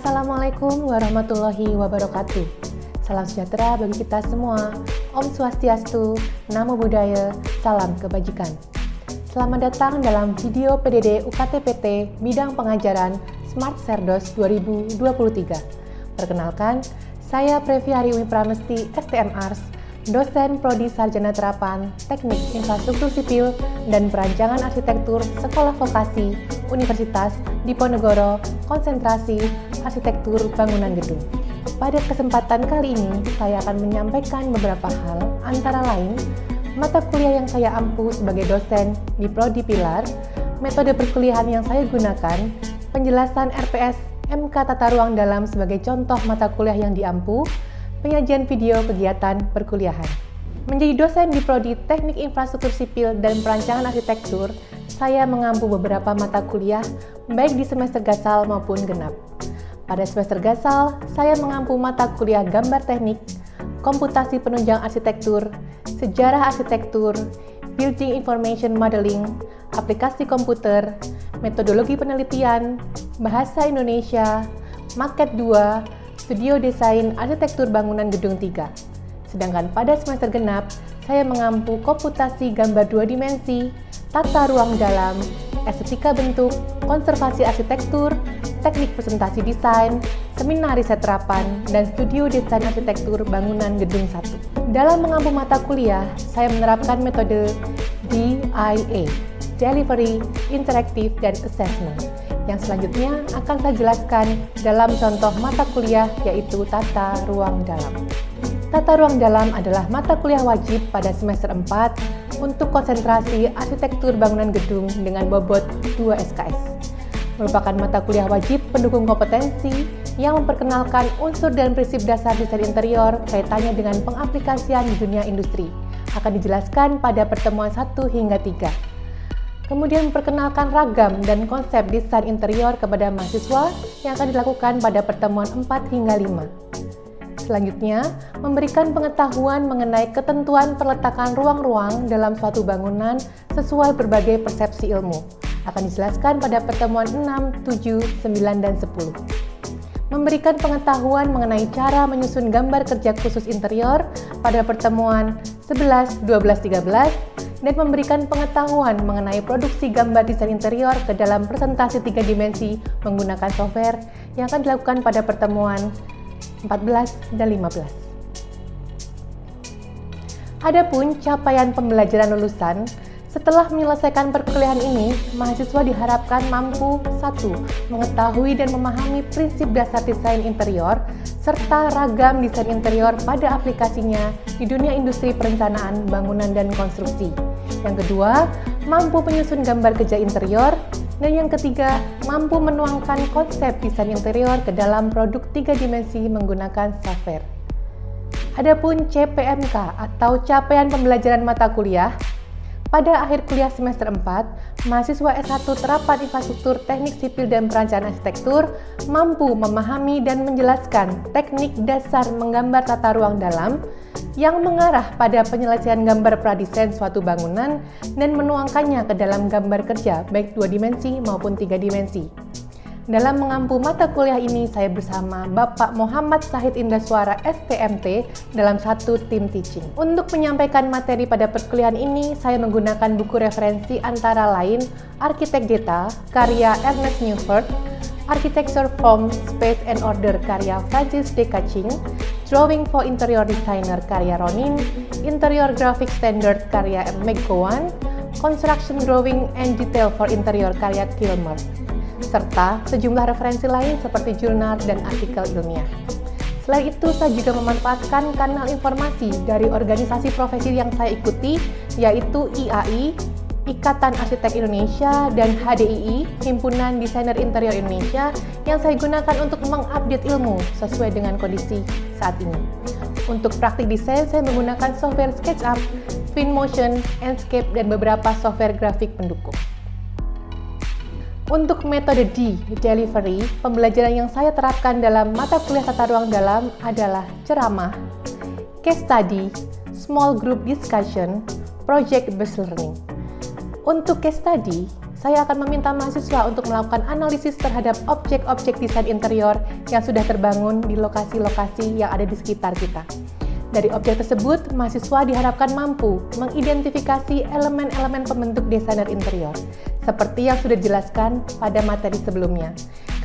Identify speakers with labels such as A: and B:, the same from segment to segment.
A: Assalamualaikum warahmatullahi wabarakatuh. Salam sejahtera bagi kita semua. Om Swastiastu, Namo Buddhaya, salam kebajikan. Selamat datang dalam video PDD UKT-PT Bidang Pengajaran Smart Cerdos 2023. Perkenalkan, saya Previ Hariwi Pramesti, STM Ars, dosen Prodi Sarjana Terapan Teknik Infrastruktur Sipil dan Perancangan Arsitektur Sekolah Vokasi Universitas Diponegoro, konsentrasi Arsitektur Bangunan Gedung. Pada kesempatan kali ini, saya akan menyampaikan beberapa hal, antara lain, mata kuliah yang saya ampu sebagai dosen di Prodi Pilar, metode perkuliahan yang saya gunakan, penjelasan RPS MK Tata Ruang Dalam sebagai contoh mata kuliah yang diampu, penyajian video kegiatan perkuliahan. Menjadi dosen di Prodi Teknik Infrastruktur Sipil dan Perancangan Arsitektur, saya mengampu beberapa mata kuliah baik di semester gasal maupun genap. Pada semester gasal, saya mengampu mata kuliah gambar teknik, komputasi penunjang arsitektur, sejarah arsitektur, building information modeling, aplikasi komputer, metodologi penelitian, bahasa Indonesia, Maket 2, Studio Desain Arsitektur Bangunan Gedung 3. Sedangkan pada semester genap, saya mengampu komputasi gambar 2 dimensi, tata ruang dalam, estetika bentuk, konservasi arsitektur, teknik presentasi desain, seminar riset terapan, dan studio desain arsitektur bangunan gedung 1. Dalam mengampu mata kuliah, saya menerapkan metode DIA, Delivery, Interactive, dan Assessment, yang selanjutnya akan saya jelaskan dalam contoh mata kuliah, yaitu Tata Ruang Dalam. Tata Ruang Dalam adalah mata kuliah wajib pada semester 4 untuk konsentrasi arsitektur bangunan gedung dengan bobot 2 SKS. Merupakan mata kuliah wajib pendukung kompetensi yang memperkenalkan unsur dan prinsip dasar desain interior kaitannya dengan pengaplikasian di dunia industri. Akan dijelaskan pada pertemuan 1 hingga 3. Kemudian memperkenalkan ragam dan konsep desain interior kepada mahasiswa yang akan dilakukan pada pertemuan 4 hingga 5. Selanjutnya, memberikan pengetahuan mengenai ketentuan perletakan ruang-ruang dalam suatu bangunan sesuai berbagai persepsi ilmu. Akan dijelaskan pada pertemuan 6, 7, 9, dan 10. Memberikan pengetahuan mengenai cara menyusun gambar kerja khusus interior pada pertemuan 11, 12, 13, dan memberikan pengetahuan mengenai produksi gambar desain interior ke dalam presentasi 3 dimensi menggunakan software yang akan dilakukan pada pertemuan 14 dan 15. Adapun capaian pembelajaran lulusan, setelah menyelesaikan perkuliahan ini, mahasiswa diharapkan mampu 1. Mengetahui dan memahami prinsip dasar desain interior, serta ragam desain interior pada aplikasinya di dunia industri perencanaan, bangunan, dan konstruksi. Yang kedua, mampu menyusun gambar kerja interior. Dan yang ketiga, mampu menuangkan konsep desain interior ke dalam produk 3 dimensi menggunakan software. Adapun CPMK atau capaian pembelajaran mata kuliah, pada akhir kuliah semester 4, mahasiswa S1 Terapan Infrastruktur Teknik Sipil dan Perancangan Arsitektur mampu memahami dan menjelaskan teknik dasar menggambar tata ruang dalam yang mengarah pada penyelesaian gambar pradesain suatu bangunan dan menuangkannya ke dalam gambar kerja baik 2 dimensi maupun 3 dimensi. Dalam mengampu mata kuliah ini, saya bersama Bapak Muhammad Sahid Indaswara STMT dalam satu tim teaching. Untuk menyampaikan materi pada perkuliahan ini, saya menggunakan buku referensi antara lain Architect Data, karya Ernest Newford, Architecture Form, Space and Order, karya Francis D. Kaching, Drawing for Interior Designer, karya Ronin, Interior Graphic Standard, karya M. McGowan, Construction Drawing and Detail for Interior, karya Kilmer, serta sejumlah referensi lain seperti jurnal dan artikel ilmiah. Selain itu, saya juga memanfaatkan kanal informasi dari organisasi profesi yang saya ikuti, yaitu IAI, Ikatan Arsitek Indonesia, dan HDII, Himpunan Desainer Interior Indonesia, yang saya gunakan untuk mengupdate ilmu sesuai dengan kondisi saat ini. Untuk praktik desain, saya menggunakan software SketchUp, Twinmotion, Enscape, dan beberapa software grafik pendukung. Untuk metode D, Delivery, pembelajaran yang saya terapkan dalam mata kuliah tata ruang dalam adalah ceramah, case study, small group discussion, project based learning. Untuk case study, saya akan meminta mahasiswa untuk melakukan analisis terhadap objek-objek desain interior yang sudah terbangun di lokasi-lokasi yang ada di sekitar kita. Dari objek tersebut, mahasiswa diharapkan mampu mengidentifikasi elemen-elemen pembentuk desainer interior, seperti yang sudah dijelaskan pada materi sebelumnya.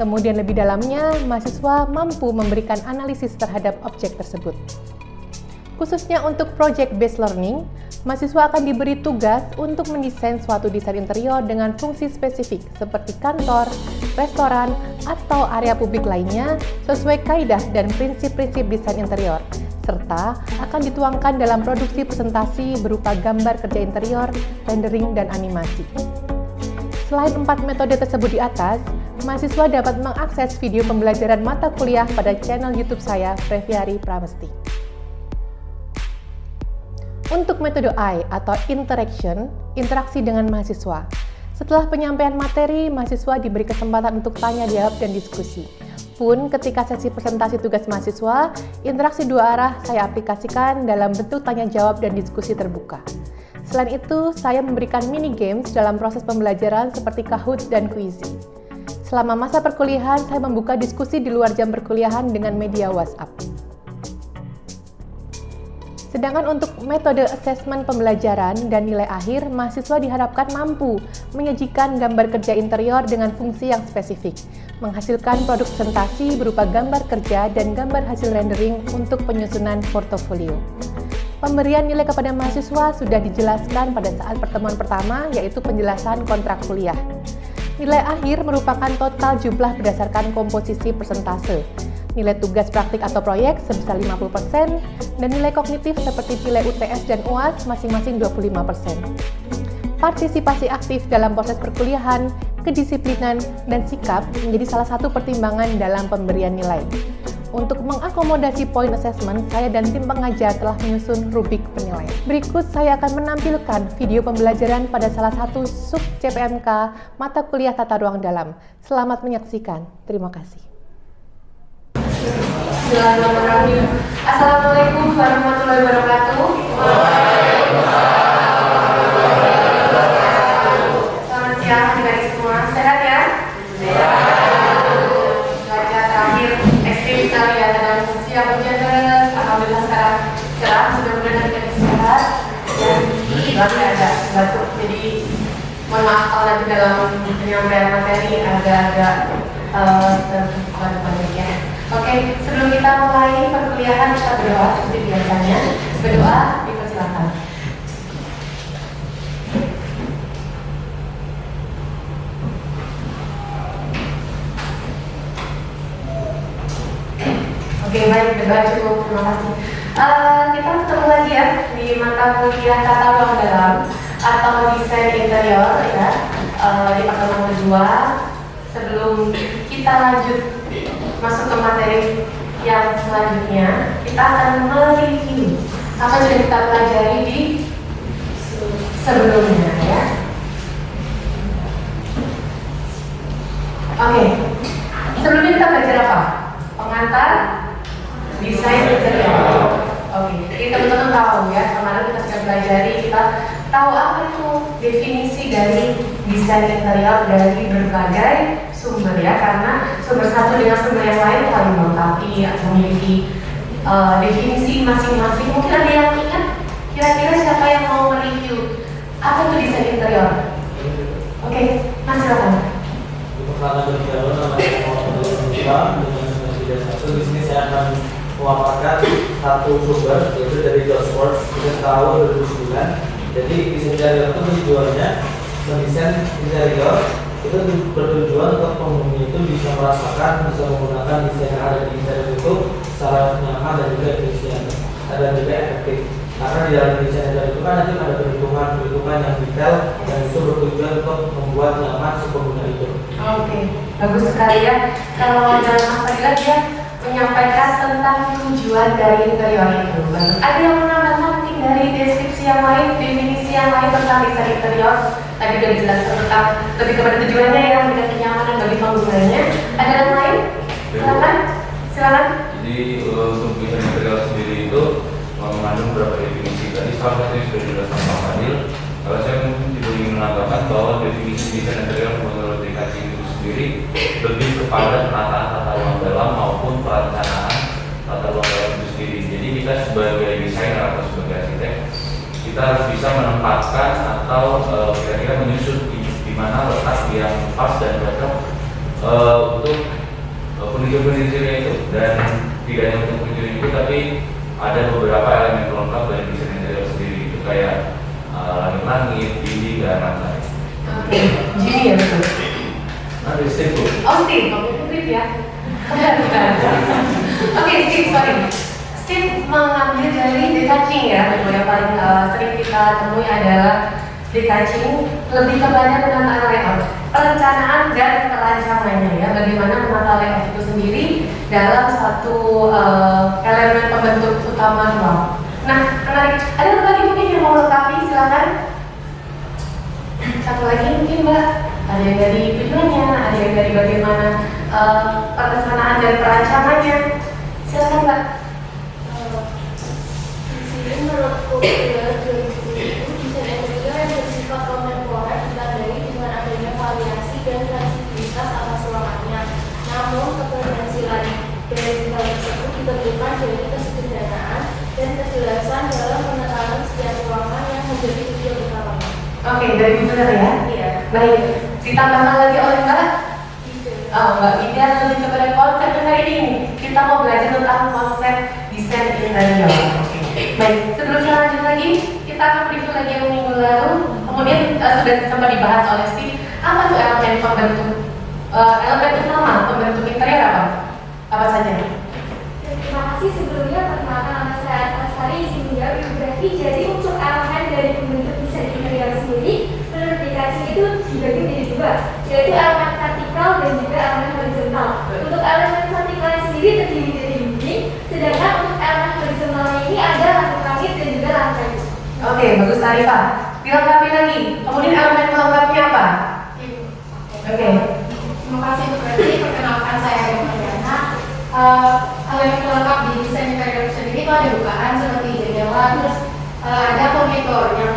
A: Kemudian lebih dalamnya, mahasiswa mampu memberikan analisis terhadap objek tersebut. Khususnya untuk project-based learning, mahasiswa akan diberi tugas untuk mendesain suatu desain interior dengan fungsi spesifik seperti kantor, restoran, atau area publik lainnya sesuai kaidah dan prinsip-prinsip desain interior, serta akan dituangkan dalam produksi presentasi berupa gambar kerja interior, rendering, dan animasi. Selain 4 metode tersebut di atas, mahasiswa dapat mengakses video pembelajaran mata kuliah pada channel YouTube saya, Previari Pramesti. Untuk metode I atau interaction, interaksi dengan mahasiswa. Setelah penyampaian materi, mahasiswa diberi kesempatan untuk tanya jawab dan diskusi. Pun ketika sesi presentasi tugas mahasiswa, interaksi dua arah saya aplikasikan dalam bentuk tanya jawab dan diskusi terbuka. Selain itu, saya memberikan mini games dalam proses pembelajaran seperti Kahoot dan Quizy. Selama masa perkuliahan, saya membuka diskusi di luar jam perkuliahan dengan media WhatsApp. Sedangkan untuk metode asesmen pembelajaran dan nilai akhir, mahasiswa diharapkan mampu menyajikan gambar kerja interior dengan fungsi yang spesifik, menghasilkan produk presentasi berupa gambar kerja dan gambar hasil rendering untuk penyusunan portofolio. Pemberian nilai kepada mahasiswa sudah dijelaskan pada saat pertemuan pertama, yaitu penjelasan kontrak kuliah. Nilai akhir merupakan total jumlah berdasarkan komposisi persentase. Nilai tugas praktik atau proyek sebesar 50%, dan nilai kognitif seperti nilai UTS dan UAS masing-masing 25%. Partisipasi aktif dalam proses perkuliahan, kedisiplinan, dan sikap menjadi salah satu pertimbangan dalam pemberian nilai. Untuk mengakomodasi poin assessment, saya dan tim pengajar telah menyusun rubrik penilaian. Berikut saya akan menampilkan video pembelajaran pada salah satu sub CPMK mata kuliah tata ruang dalam. Selamat menyaksikan. Terima kasih.
B: Bismillahirrahmanirrahim. Assalamualaikum warahmatullahi wabarakatuh. Selamat siang adik-adik semua. Sehat ya? Cuaca terakhir ekstrim sekali ya, dalam siang hujan deras. Alhamdulillah sekarang cerah, mudah-mudahan kita sehat. Dan masih ada batuk, jadi mohon maaf kalau nanti dalam penyampaian materi agak-agak terbatuk-batuk ya. Oke, sebelum kita mulai perkuliahan, kita berdoa seperti biasanya. Berdoa, dipersilakan. Oke, baik, berdoa cukup. Terima kasih. Kita ketemu lagi ya di mata kuliah tata ruang dalam atau desain interior ya, di pertemuan kedua. Sebelum kita lanjut masuk ke materi yang selanjutnya, kita akan mereview apa yang sudah kita pelajari di sebelumnya ya. Oke, sebelumnya kita belajar apa? Pengantar desain interior. Oke, jadi teman-teman tahu ya, kemarin kita sudah pelajari, kita tahu apa itu definisi dari desain interior dari berbagai sumber ya, karena sumber satu dengan sumber yang lain saling melengkapi atau memiliki definisi masing-masing. Mungkin ada yang ingat kira-kira siapa yang mau mereview apa itu desain interior? Oke, Mas silakan.
C: Pertama berbicara namanya dengan di sini saya akan memaparkan satu sumber yaitu dari Jobsworth tahun 2009. Jadi desain interior itu tujuannya mendesain interior itu bertujuan untuk penghuni itu bisa merasakan, bisa menggunakan desain yang ada di interior itu secara nyaman dan juga efisien dan juga efektif. Karena di dalam desain interior itu kan nanti ada perhitungan yang detail dan itu bertujuan untuk membuat nyaman si pengguna itu.
B: Oke, bagus sekali ya. Kalau dalam masalah dia menyampaikan tentang tujuan dari interior itu. Ada yang menambahkan mungkin dari deskripsi yang lain, definisi yang lain tentang desain interior? Tadi sudah dijelaskan tentang lebih kepada tujuannya yang dengan kenyamanan bagi penggunanya. Ada yang lain? Silakan.
D: Jadi untuk desain interior sendiri itu mengandung beberapa definisi. Tadi salah satu sudah dijelaskan Pak Fadil. Kalau saya mungkin juga ingin menambahkan bahwa definisi desain interior menurut DKJ itu sendiri lebih kepada penataan tata ruang dalam maupun perencanaan tata ruang dalam itu sendiri. Jadi kita sebagai desainer atau sebagai arsitek, kita harus bisa menempatkan atau kira-kira menyusun di mana letak yang pas dan cocok untuk furniture-furniture itu. Dan tidak hanya untuk furniture itu, tapi ada beberapa elemen pelengkap dari desain interior sendiri, itu kayak langit-langit, dinding, dan lain-lain.
B: Oke, Jimmy ya betul.
D: Nanti Steve.
B: Oh Steve, kamu Steve ya? Oke Steve, sorry. Steve mengambil dari detaching ya, betul yang paling sering kita temui adalah detaching, lebih kepada penataan layout, perencanaan dan perancangannya ya, bagaimana menata layout itu sendiri dalam satu elemen pembentuk utama ruang. Nah, menarik. Ada lagi mungkin yang mau lengkapi, silakan. Satu lagi mungkin Mbak, ada yang dari tujuannya, ada yang dari bagaimana perencanaan dan perancangannya. Silakan Mbak.
E: Menurutku desain interior yang bersifat kontemporer ditandai dengan adanya variasi dan fleksibilitas atas ruangannya. Namun keberhasilan dari hal tersebut ditentukan dari kesederhanaan dan kejelasan dalam penetapan setiap ruangan yang menjadi tujuan utamanya.
B: Oke, dari Bu Benar ya?
E: Iya.
B: Baik, ditambahkan lagi oleh Mbak? Oh, Mbak Widya lebih kepada konsep yang hari ini. Kita mau belajar tentang konsep desain interior. Oke. Baik, sebelum kita lanjut lagi, kita akan review lagi yang minggu lalu. Kemudian sudah sempat dibahas oleh Steve. Apa tuh elemen pembentuk, elemen utama pembentuk interior apa? Apa saja?
E: Terima kasih sebelumnya. Perkenalkan nama saya Astari, izin menjawab biografi. Jadi untuk elemen dari pembentuk desain interior sendiri, menurut DKJ itu dibagi menjadi dua, yaitu elemen vertikal dan juga elemen horizontal. Untuk elemen vertikal sendiri terdiri dari dinding, sedangkan untuk elemen horizontal ini ada langit-langit dan juga lantai.
B: Oke, bagus Arifah. Dilengkapi lagi. Kemudian elemen pelengkapnya apa? Oke.
E: Terima kasih Bu Preti. Perkenalkan saya Diana. Elemen pelengkap di desain interior sendiri itu ada bukaan seperti jendela, terus ada monitor yang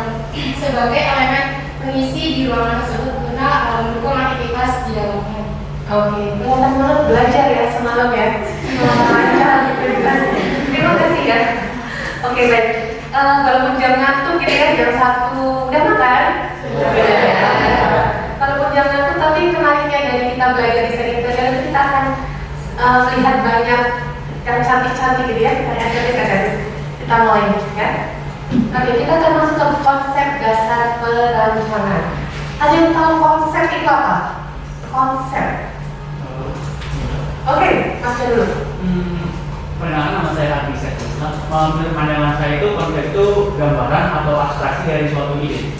E: sebagai elemen pengisi di ruangan tersebut guna mendukung aktivitas di dalamnya.
B: Oke, kelihatan banget belajar ya semalam ya. Terima kasih ya. Oke baik. Walaupun jam ngantuk gitu ya, jam 1 udah makan? Sudah ya. Walaupun jam ngantuk, tapi kenalnya dari kita belajar desain interior itu kita akan melihat banyak yang cantik-cantik gitu ya. Kita mulai ya. Oke, kita akan masuk ke konsep dasar perancangan. Ada yang tahu konsep itu apa? Konsep. Oke, Mas dulu.
F: Perkenalkan, nama saya Adi Sekresna. Menurut pandangan saya itu konsep itu gambaran atau abstraksi dari suatu ide.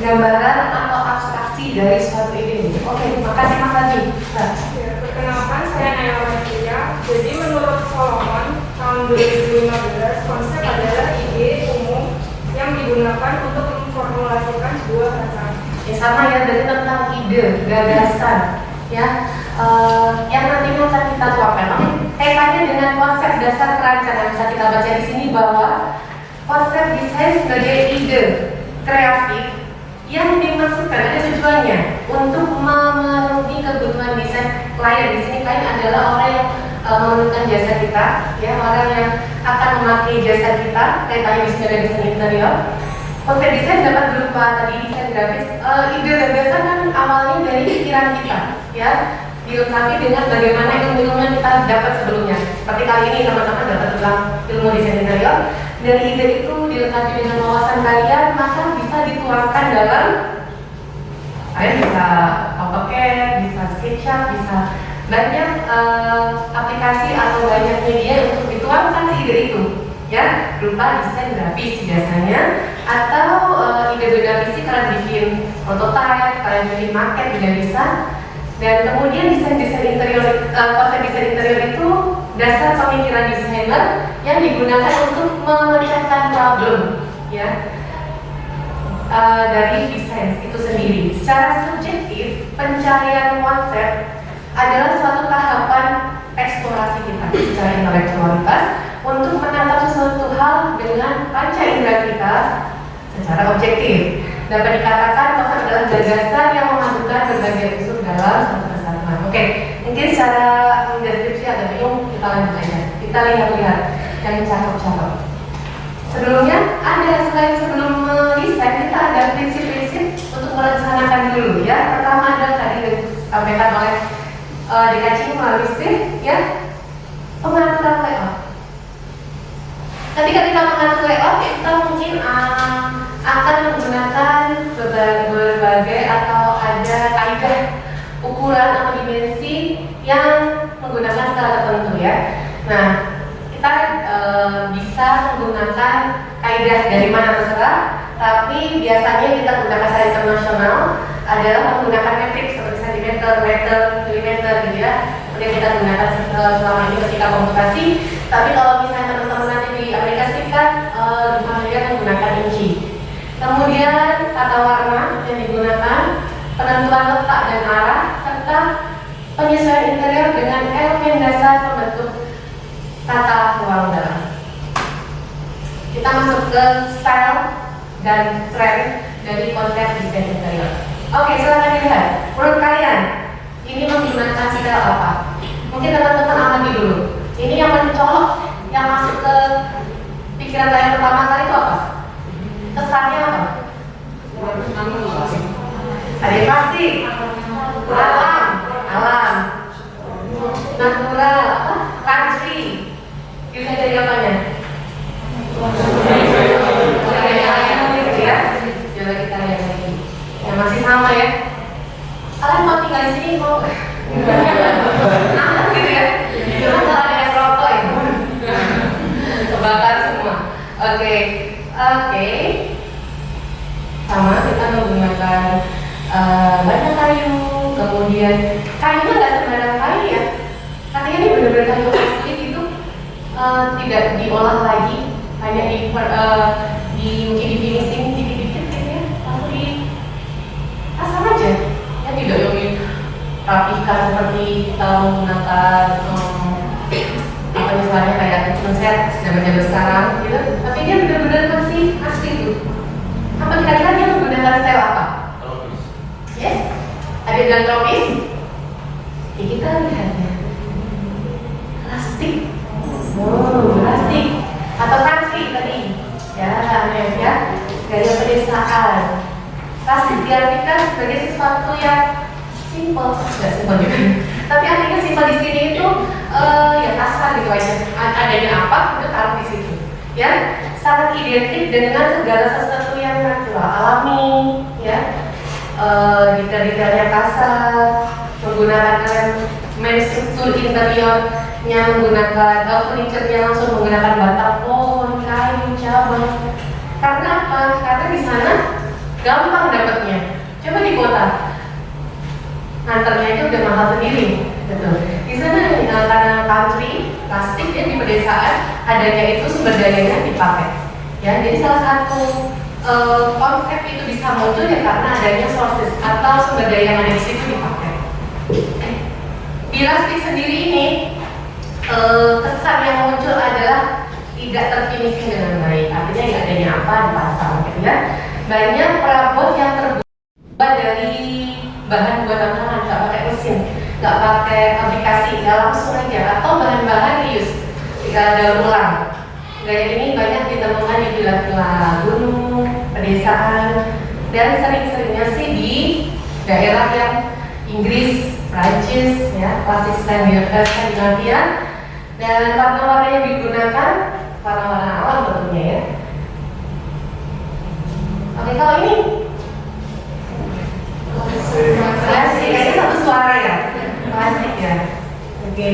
B: Gambaran atau abstraksi dari suatu ide. Oke, terima kasih Mas Adi. Nah,
G: Ya, perkenalkan saya Naya Maria. Jadi menurut Solomon tahun 2015, konsep adalah ide umum yang digunakan untuk memformulasikan sebuah rancangan.
B: ya sama ya, berarti tentang ide, gagasan, ya, yang nantinya akan kita tuangkan. Oke, kaitannya dengan konsep dasar perancangan bisa kita baca di sini bahwa konsep desain sebagai ide kreatif yang dimaksudkan ada tujuannya untuk memenuhi kebutuhan desain klien. Di sini klien adalah orang yang memerlukan jasa kita, ya, orang yang akan memakai jasa kita. Kaitannya di sini ada desain interior. Konsep desain dapat berupa tadi desain grafis, ide gagasan kan awalnya dari pikiran kita, ya, dilengkapi dengan bagaimana ilmu-ilmu yang kita dapat sebelumnya. Seperti kali ini teman-teman dapat tentang ilmu desain interior. Dari ide itu dilengkapi dengan wawasan kalian, maka bisa dituangkan dalam, kalian bisa AutoCAD, bisa SketchUp, bisa banyak aplikasi atau banyak media untuk dituangkan si ide itu, ya, berupa desain grafis biasanya, atau ide beda fisik kalian bikin prototype, kalian bikin market juga bisa. Dan kemudian desain interior, konsep desain interior itu dasar pemikiran desainer yang digunakan untuk memecahkan problem, ya, dari desain itu sendiri. Secara subjektif, pencarian konsep adalah suatu tahapan eksplorasi kita secara intelektualitas untuk menatap sesuatu hal dengan panca indera kita secara objektif. Dapat dikatakan konsep adalah gagasan yang memadukan berbagai unsur dalam satu kesatuan. Oke, mungkin secara deskripsi agak bingung, kita lanjut aja. Kita lihat-lihat yang cakep-cakep. Sebelumnya sebelum mendesain kita ada prinsip-prinsip untuk melaksanakan dulu ya. Pertama adalah tadi disampaikan oleh DKC melalui Steve ya, pengaturan layout. Ketika kita mengatur layout, kita mungkin akan menggunakan berbagai atau ada kaidah ukuran atau dimensi yang menggunakan skala tertentu ya. Nah, kita bisa menggunakan kaidah dari mana terserah, tapi biasanya kita gunakan secara internasional adalah menggunakan metrik seperti sentimeter, meter, milimeter gitu ya. Kemudian kita gunakan selama ini ketika komputasi. Tapi kalau misalnya teman-teman nanti di Amerika Serikat, familiar menggunakan inci. Kemudian tata warna yang digunakan, penentuan letak dan arah, serta penyesuaian interior dengan elemen dasar pembentuk tata ruang dalam. Kita masuk ke style dan tren dari konsep desain interior. Oke, silahkan dilihat. Menurut kalian, ini menggunakan style apa? Mungkin teman-teman amati dulu. Ini yang mencolok, yang masuk ke pikiran kalian pertama kali itu apa? Kesannya apa? Ada yang pasti. Alam, natural, country. Dilihat dari apanya? Coba kita lihat lagi. Ya masih sama ya. Kalian mau tinggal di sini mau? Nah, gitu ya. Cuma kalau ada yang rokok ya, kebakar semua. Oke. Sama kita menggunakan banyak kayu. Kemudian kayunya nggak sembarang kayu ya. Katanya ini benar-benar kayu asli gitu. Tidak diolah lagi, hanya mungkin di finishing dikit-dikit gitu ya, lalu di asam aja ya, tidak yang rapihkan seperti kita menggunakan apa misalnya kayak sunset zaman sekarang gitu, tapi dia benar-benar masih asli itu. Apa kira-kira dia menggunakan style apa?
D: Tropis.
B: Yes, ada yang tropis. Ya, kita lihatnya plastik. Plastik atau country tadi ya, ya gaya pedesaan. Plastik diartikan sebagai sesuatu yang simple, nggak simple juga, tapi artinya simple di sini itu ya kasar gitu aja. Adanya apa udah taruh di situ ya, sangat identik dengan segala sesuatu yang natural, alami ya. Detail-detailnya kasar, menggunakan elemen struktur interiornya, menggunakan furniture-nya langsung menggunakan batang pohon, kayu, cabang. Karena apa? Karena di sana gampang dapatnya. Coba di kota, nganternya itu udah mahal sendiri, betul. Di sana karena country, plastik ya, di pedesaan adanya itu sumber dayanya dipakai. Ya, jadi salah satu konsep itu bisa muncul ya karena adanya sources atau sumber daya yang ada di situ dipakai. Di plastik sendiri ini kesan yang muncul adalah tidak terfinishing dengan baik, artinya nggak adanya apa dipasang gitu ya. Banyak perabot yang terbuat dari bahan buatan tangan, nggak pakai mesin, nggak pakai aplikasi, nggak langsung aja, atau bahan-bahan reuse, tidak ada ulang. Gaya ini banyak ditemukan di villa-villa gunung, pedesaan, dan sering-seringnya sih di daerah yang Inggris, Prancis, ya, klasik Skandinavia. Dan warna-warna yang digunakan warna-warna alam tentunya ya. Oke, kalau ini klasik, ini satu suara ya, klasik ya. Oke,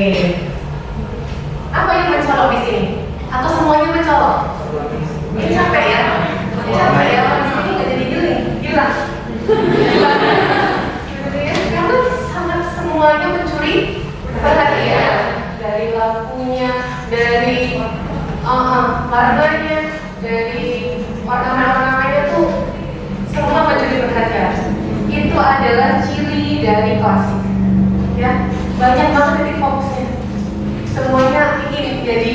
B: apa yang mencolok di sini? Atau semuanya mencolok? Ini capek ya? Capek ya, di sini nggak jadi hilang. Karena sangat semuanya mencuri perhatian. Dari lampunya, dari warnanya, dari warna-warnanya tuh semua mencuri perhatian. Itu adalah ciri dari klasik. Ya, banyak banget titik fokusnya. Semuanya ingin menjadi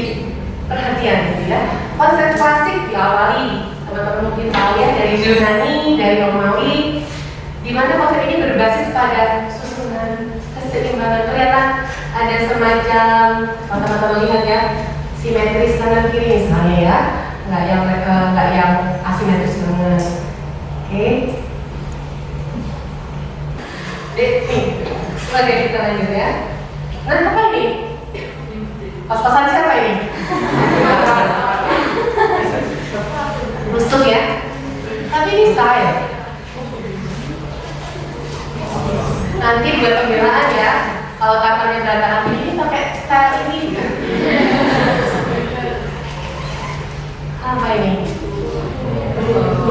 B: perhatian gitu ya. Konsep klasik diawali, teman-teman mungkin tahu ya, dari Yunani, dari Romawi, semacam, kalau teman-teman lihat ya, simetris kanan kiri misalnya ya, nggak yang asimetris banget. Oke. Nih, oke kita lanjut ya. Nah, apa ini? Pas-pasan siapa ini? Rusuk ya. Tapi ini style. Nanti buat pembelaan ya. Kalau kamarnya berantakan ini pakai style ini. Apa ini?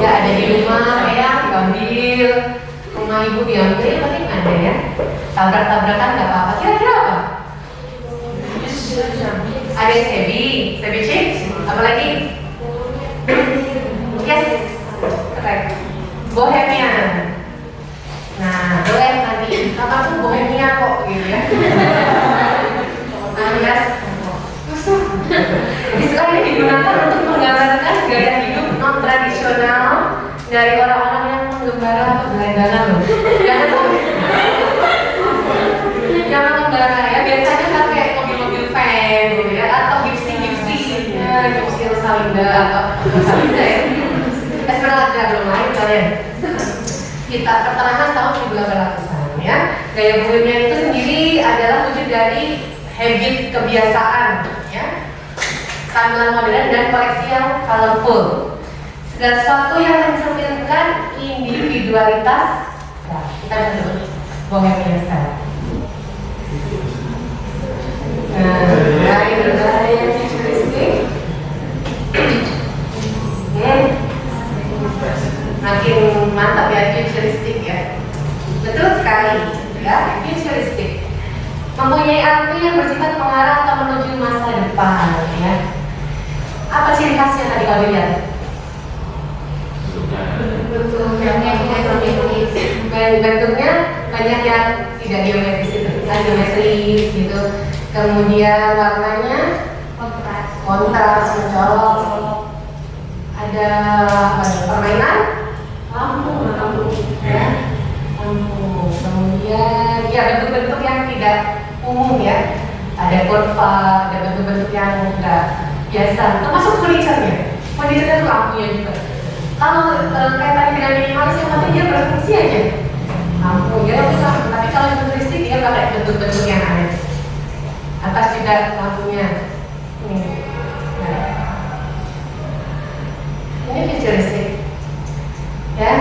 B: Ya ada di rumah ya, diambil. Rumah ibu diambil, tapi nggak ada ya. Tabrak-tabrakan nggak apa-apa. Kira-kira apa? Ada sebi chick, apa lagi? Yes, correct. Bohemian. Nah, boleh nanti. Apa tuh bohemian kok gitu ya? Alias istilah ini digunakan untuk menggambarkan gaya hidup non tradisional dari orang-orang yang menggembara atau berdandan loh. Jangan menggembara ya, biasanya pakai mobil-mobil van gitu ya, atau gipsi Rosalinda atau Rosalinda ya. Esmeralda belum lain kalian. Kita pertengahan tahun 1800-an ya. Gaya bohemian itu sendiri adalah wujud dari habit kebiasaan ya. Tampilan modern dan koleksi yang colorful. Segala sesuatu yang mencerminkan individualitas. Nah, kita bisa sebut bohemian style. Nah, itu gaya futuristik. Makin mantap ya futuristik ya. Betul sekali ya, futuristik. Mempunyai arti yang bersifat mengarah atau menuju masa depan ya. Apa ciri khasnya tadi kalau lihat? Bentuknya banyak yang tidak geometris itu, geometris gitu. Kemudian warnanya kontras mencolok. Ada permainan lampu ya, lampu. Kemudian ya bentuk-bentuk yang tidak umum ya. Ada kurva, ada bentuk-bentuk yang enggak biasa. Termasuk furniture-nya. Furniture-nya itu lampunya juga. Kalau kaitannya dengan minimalis yang penting dia berfungsi aja. Lampu ya, tapi kalau futuristik dia pakai bentuk-bentuk yang aneh. Atas juga lampunya. Ini futuristik. Ya,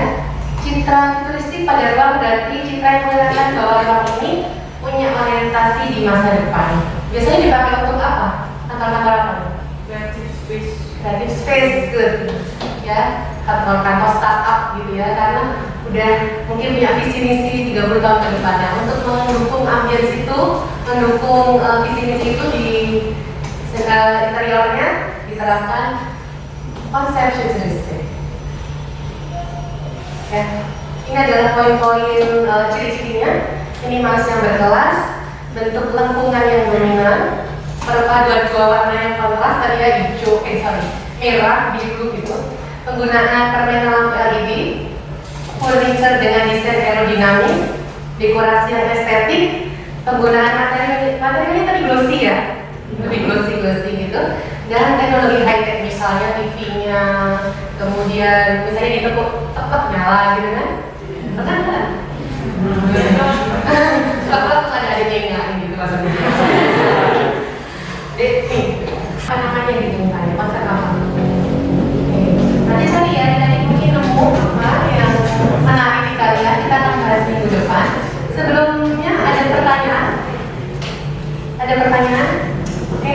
B: citra futuristik pada ruang berarti citra yang mengatakan bahwa ruang ini punya orientasi di masa depan. Biasanya dipakai untuk apa? Kantor-kantor apa? Creative space, good. Ya, kantor-kantor startup gitu ya, karena udah mungkin punya visi misi 30 tahun ke depannya untuk mendukung ambience itu, mendukung visi misi itu di interiornya diterapkan konsep futuristik. Ya, ini adalah poin-poin ciri-cirinya. Minimalis yang berkelas, bentuk lengkungan yang dominan, perpaduan dua warna yang kontras tadi ya, hijau, merah, biru gitu. Penggunaan permainan lampu LED, furniture dengan desain aerodinamis, dekorasi yang estetik, penggunaan materialnya tadi glossy ya, lebih glossy gitu, dan teknologi high tech misalnya TV-nya, kemudian misalnya ditepuk tepat nyala gitu kan, pernah nggak? Tepat ada nyengahin gitu maksudnya. Nih, apa namanya gitu misalnya, konsep apa? Nanti cari ya, tadi mungkin nemu apa yang menarik di kalian, kita akan bahas minggu depan. Sebelumnya ada pertanyaan? Ada pertanyaan? Oke.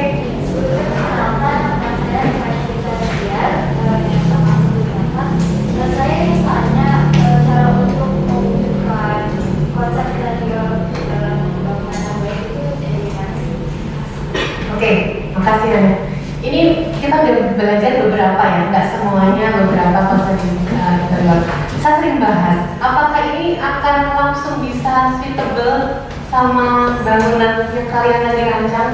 E: Saya ingin tanya cara untuk mewujudkan konsep interior dalam bangunan baik itu jadi gimana sih?
B: Oke, makasih Ana. Ini kita udah belajar beberapa ya, nggak semuanya, beberapa konsep interior. Saya sering bahas, apakah ini akan langsung bisa suitable sama bangunan yang kalian lagi rancang?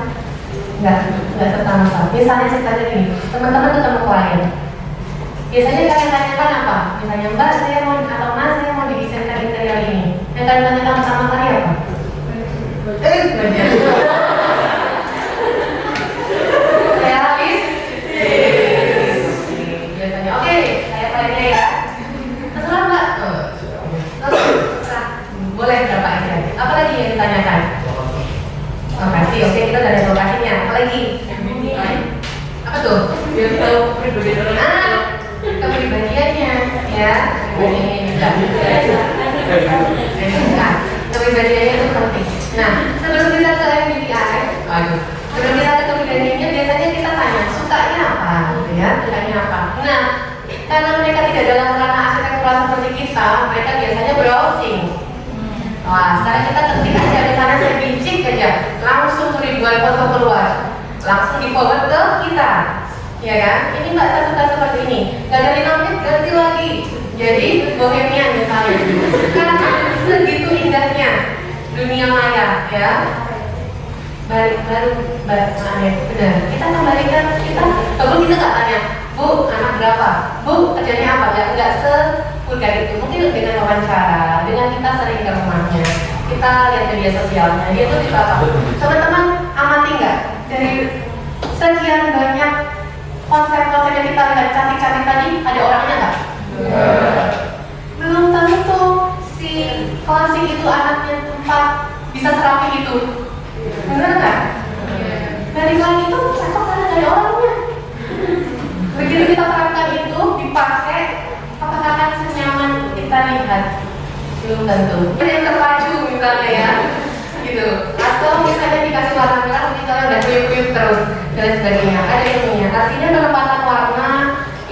B: Nggak serta-merta. Misalnya ceritanya gini, teman-teman ketemu klien. Biasanya kalian tanyakan apa? Misalnya, Mbak, saya mau atau Mas, saya mau didesainkan interior ini. Yang kalian tanyakan pertama kali apa? Budget. tuh? Biar tahu pribadi kepribadiannya ya. Kepribadiannya itu penting. Nah, sebelum kita ke MBTI, sebelum kita ke kepribadiannya biasanya kita tanya sukanya apa, gitu ya, sukanya apa. Nah, karena mereka tidak dalam ranah arsitektural seperti kita, mereka biasanya browsing. Wah, sekarang kita ketik aja, misalnya saya bincik aja, langsung ribuan foto keluar, langsung di forward ke kita, ya kan? Ini mbak saya suka seperti ini, gak dari namanya ganti lagi, jadi bohemian misalnya, karena segitu indahnya dunia maya, ya. Baru benar, kita kembalikan kita, kalau kita nggak tanya, Bu, anak berapa? Bu, kerjanya apa? Ya, nggak sevulgar itu. Mungkin dengan wawancara, dengan kita sering ke rumahnya, kita lihat media sosialnya, dia tuh tipe apa? Teman-teman amati nggak? Dari sekian banyak konsep-konsep yang kita lihat cantik-cantik tadi, ada orangnya nggak? Belum tentu si klasik itu anaknya tempat bisa serapi itu. Bener nggak? Dari lagi itu cocok karena nggak ada orangnya. Begitu kita terapkan itu, dipakai, apakah akan senyaman kita lihat? Belum tentu. Ada yang terpacu misalnya ya, gitu. Atau misalnya dikasih warna merah, misalnya udah kuyup-kuyup terus dan sebagainya. Ada ilmunya. Artinya penempatan warna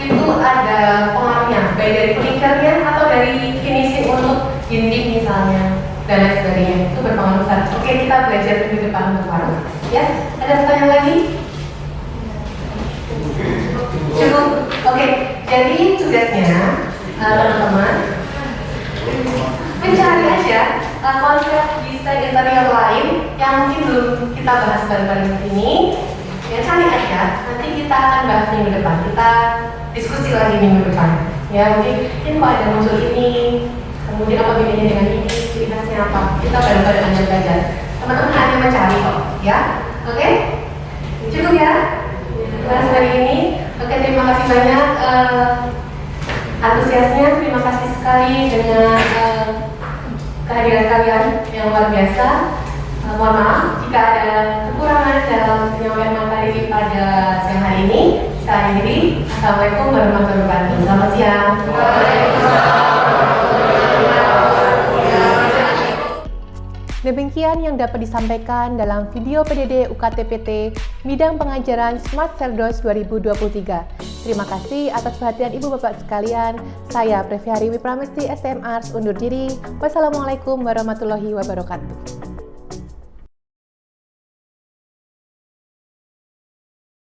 B: itu ada pengaruhnya, baik dari flicker-nya atau dari finishing untuk dinding misalnya dan lain sebagainya. Itu berpengaruh besar. Oke, kita belajar di depan untuk warna. Ya, ada pertanyaan lagi? Cukup. Oke, jadi tugasnya teman-teman mencari aja konsep desain interior lain yang mungkin belum kita bahas bareng-bareng di sini. Ya, cari aja. Nanti kita akan bahas minggu depan. Kita diskusi lagi minggu depan. Ya, mungkin ini kok ada muncul ini, kemudian apa bedanya dengan ini, ciri khasnya apa? Kita bareng-bareng aja belajar. Teman-teman hanya mencari kok, ya. Oke? Cukup ya? Bahas hari ini. Oke, terima kasih banyak antusiasnya, terima kasih sekali dengan kehadiran kalian yang luar biasa. Mohon maaf jika ada kekurangan dalam penyampaian materi pada siang hari ini. Saya akhiri. Assalamualaikum warahmatullahi wabarakatuh. Selamat siang.
A: Demikian yang dapat disampaikan dalam video PDD UKT-PT Bidang Pengajaran Smart Cerdos 2023. Terima kasih atas perhatian Ibu Bapak sekalian. Saya Previari Wipramesti STM Arts undur diri. Wassalamualaikum warahmatullahi wabarakatuh.